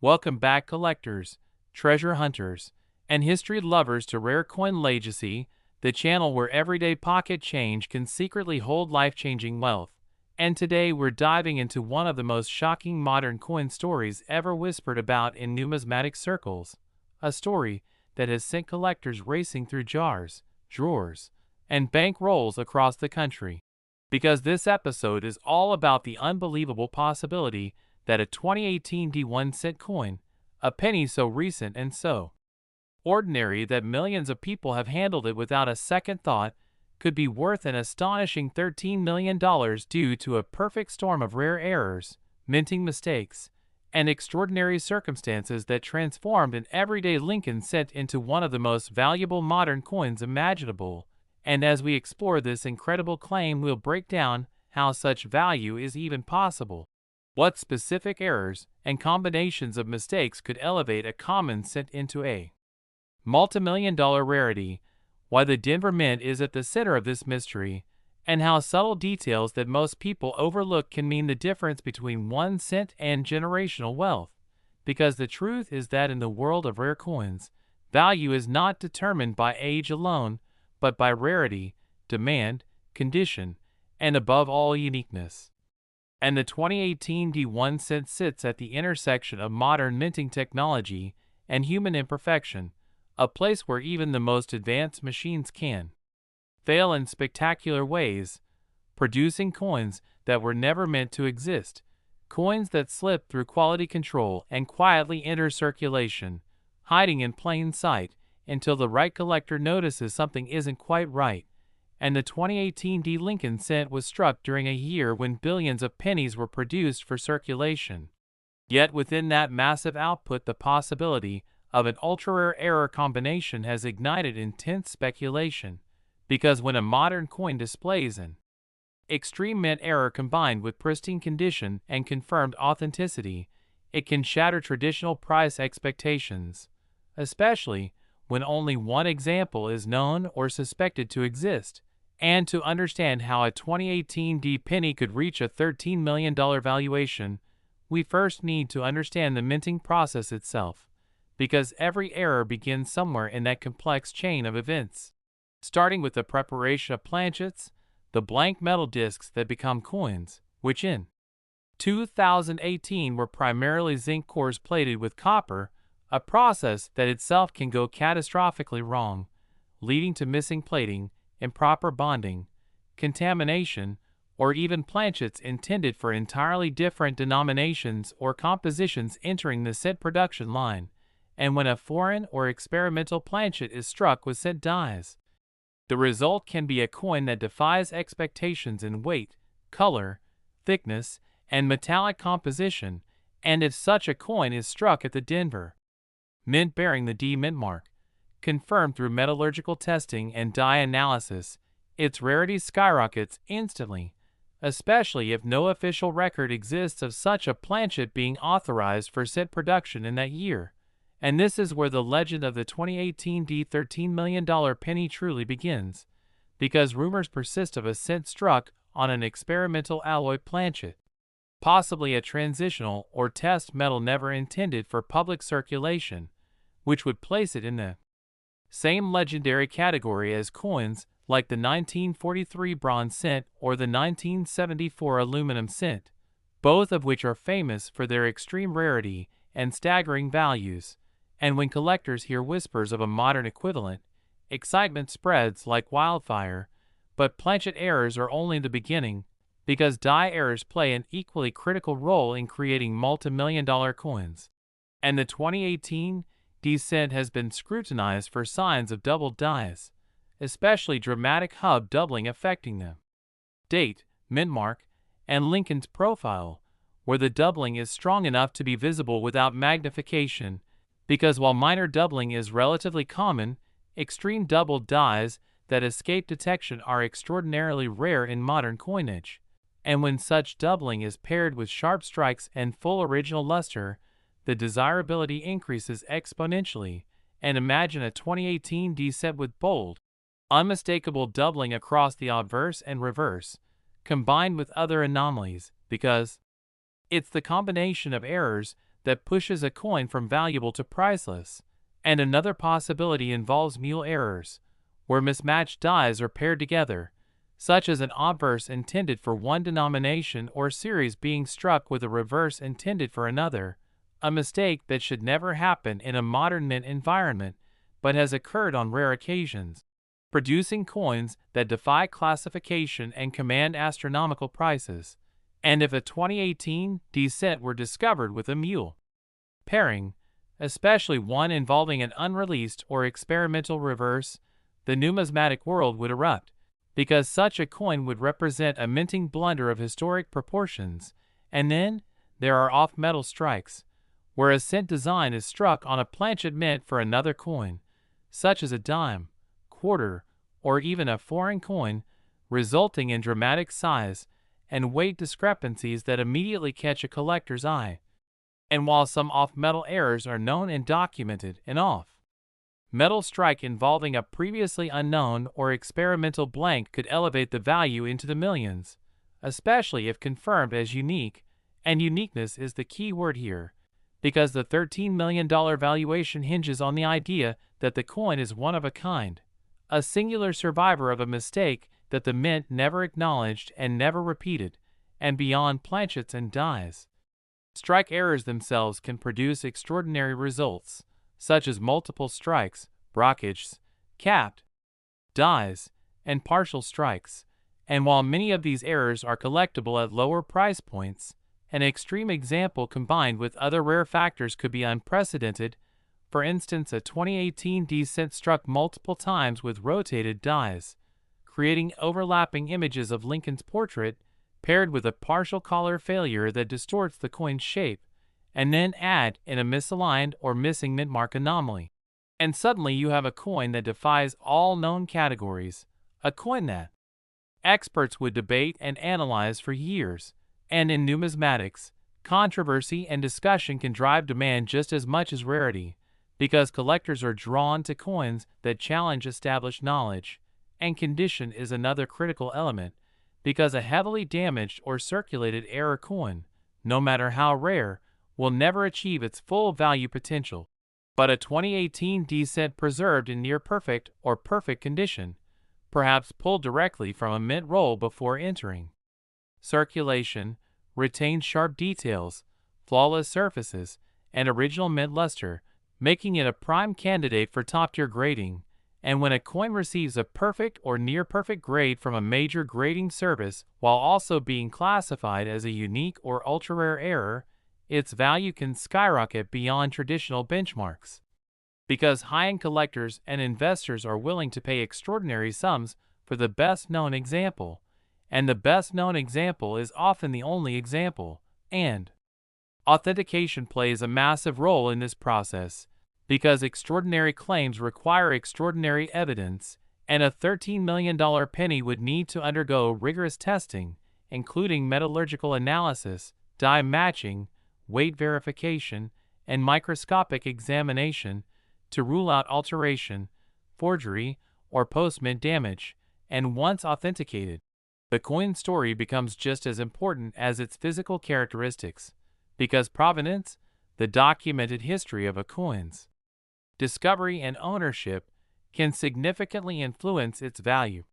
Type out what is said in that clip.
Welcome back, collectors, treasure hunters, and history lovers to Rare Coin Legacy, the channel where everyday pocket change can secretly hold life-changing wealth. And today we're diving into one of the most shocking modern coin stories ever whispered about in numismatic circles. A story that has sent collectors racing through jars, drawers, and bank rolls across the country. Because this episode is all about the unbelievable possibility that a 2018 D1 cent coin, a penny so recent and so ordinary that millions of people have handled it without a second thought, could be worth an astonishing $13 million due to a perfect storm of rare errors, minting mistakes, and extraordinary circumstances that transformed an everyday Lincoln cent into one of the most valuable modern coins imaginable. And as we explore this incredible claim, we'll break down how such value is even possible. What specific errors and combinations of mistakes could elevate a common cent into a multimillion-dollar rarity, why the Denver Mint is at the center of this mystery, and how subtle details that most people overlook can mean the difference between 1 cent and generational wealth. Because the truth is that in the world of rare coins, value is not determined by age alone, but by rarity, demand, condition, and above all, uniqueness. And the 2018 D1 cent sits at the intersection of modern minting technology and human imperfection, a place where even the most advanced machines can fail in spectacular ways, producing coins that were never meant to exist, coins that slip through quality control and quietly enter circulation, hiding in plain sight until the right collector notices something isn't quite right. And the 2018 D Lincoln cent was struck during a year when billions of pennies were produced for circulation. Yet within that massive output, the possibility of an ultra-rare error combination has ignited intense speculation, because when a modern coin displays an extreme mint error combined with pristine condition and confirmed authenticity, it can shatter traditional price expectations, especially when only one example is known or suspected to exist. And to understand how a 2018 D penny could reach a $13 million valuation, we first need to understand the minting process itself, because every error begins somewhere in that complex chain of events. Starting with the preparation of planchets, the blank metal discs that become coins, which in 2018 were primarily zinc cores plated with copper, a process that itself can go catastrophically wrong, leading to missing plating, improper bonding, contamination, or even planchets intended for entirely different denominations or compositions entering the cent production line. And when a foreign or experimental planchet is struck with cent dies, the result can be a coin that defies expectations in weight, color, thickness, and metallic composition. And if such a coin is struck at the Denver Mint bearing the D mint mark, confirmed through metallurgical testing and dye analysis, its rarity skyrockets instantly, especially if no official record exists of such a planchet being authorized for cent production in that year. And this is where the legend of the 2018 D $13 million penny truly begins, because rumors persist of a cent struck on an experimental alloy planchet, possibly a transitional or test metal never intended for public circulation, which would place it in the same legendary category as coins like the 1943 bronze cent or the 1974 aluminum cent, both of which are famous for their extreme rarity and staggering values. And when collectors hear whispers of a modern equivalent, excitement spreads like wildfire. But planchet errors are only the beginning, because die errors play an equally critical role in creating multi-million-dollar coins. And the 2018 D cent has been scrutinized for signs of doubled dies, especially dramatic hub doubling affecting the date, mint mark, and Lincoln's profile, where the doubling is strong enough to be visible without magnification, because while minor doubling is relatively common, extreme doubled dies that escape detection are extraordinarily rare in modern coinage. And when such doubling is paired with sharp strikes and full original luster, the desirability increases exponentially. And imagine a 2018 D cent with bold, unmistakable doubling across the obverse and reverse, combined with other anomalies, because it's the combination of errors that pushes a coin from valuable to priceless. And another possibility involves mule errors, where mismatched dies are paired together, such as an obverse intended for one denomination or series being struck with a reverse intended for another, a mistake that should never happen in a modern mint environment, but has occurred on rare occasions, producing coins that defy classification and command astronomical prices. And if a 2018 cent were discovered with a mule pairing, especially one involving an unreleased or experimental reverse, the numismatic world would erupt, because such a coin would represent a minting blunder of historic proportions. And then there are off-metal strikes, where a cent design is struck on a planchet mint for another coin, such as a dime, quarter, or even a foreign coin, resulting in dramatic size and weight discrepancies that immediately catch a collector's eye. And while some off-metal errors are known and documented, an off-metal strike involving a previously unknown or experimental blank could elevate the value into the millions, especially if confirmed as unique, and uniqueness is the key word here, because the $13 million valuation hinges on the idea that the coin is one of a kind, a singular survivor of a mistake that the mint never acknowledged and never repeated, and beyond planchets and dies. Strike errors themselves can produce extraordinary results, such as multiple strikes, brockages, capped dies, and partial strikes, and while many of these errors are collectible at lower price points, an extreme example combined with other rare factors could be unprecedented. For instance, a 2018 cent struck multiple times with rotated dies, creating overlapping images of Lincoln's portrait, paired with a partial collar failure that distorts the coin's shape, and then add in a misaligned or missing mintmark anomaly. And suddenly you have a coin that defies all known categories, a coin that experts would debate and analyze for years. And in numismatics, controversy and discussion can drive demand just as much as rarity, because collectors are drawn to coins that challenge established knowledge, and condition is another critical element, because a heavily damaged or circulated error coin, no matter how rare, will never achieve its full value potential. But a 2018 cent preserved in near-perfect or perfect condition, perhaps pulled directly from a mint roll before entering circulation, retains sharp details, flawless surfaces, and original mint luster, making it a prime candidate for top-tier grading. And when a coin receives a perfect or near-perfect grade from a major grading service while also being classified as a unique or ultra-rare error, its value can skyrocket beyond traditional benchmarks. Because high-end collectors and investors are willing to pay extraordinary sums for the best-known example, and the best-known example is often the only example, and authentication plays a massive role in this process, because extraordinary claims require extraordinary evidence, and a $13 million penny would need to undergo rigorous testing, including metallurgical analysis, die matching, weight verification, and microscopic examination, to rule out alteration, forgery, or post-mint damage. And once authenticated, the coin story becomes just as important as its physical characteristics, because provenance, the documented history of a coin's discovery and ownership, can significantly influence its value.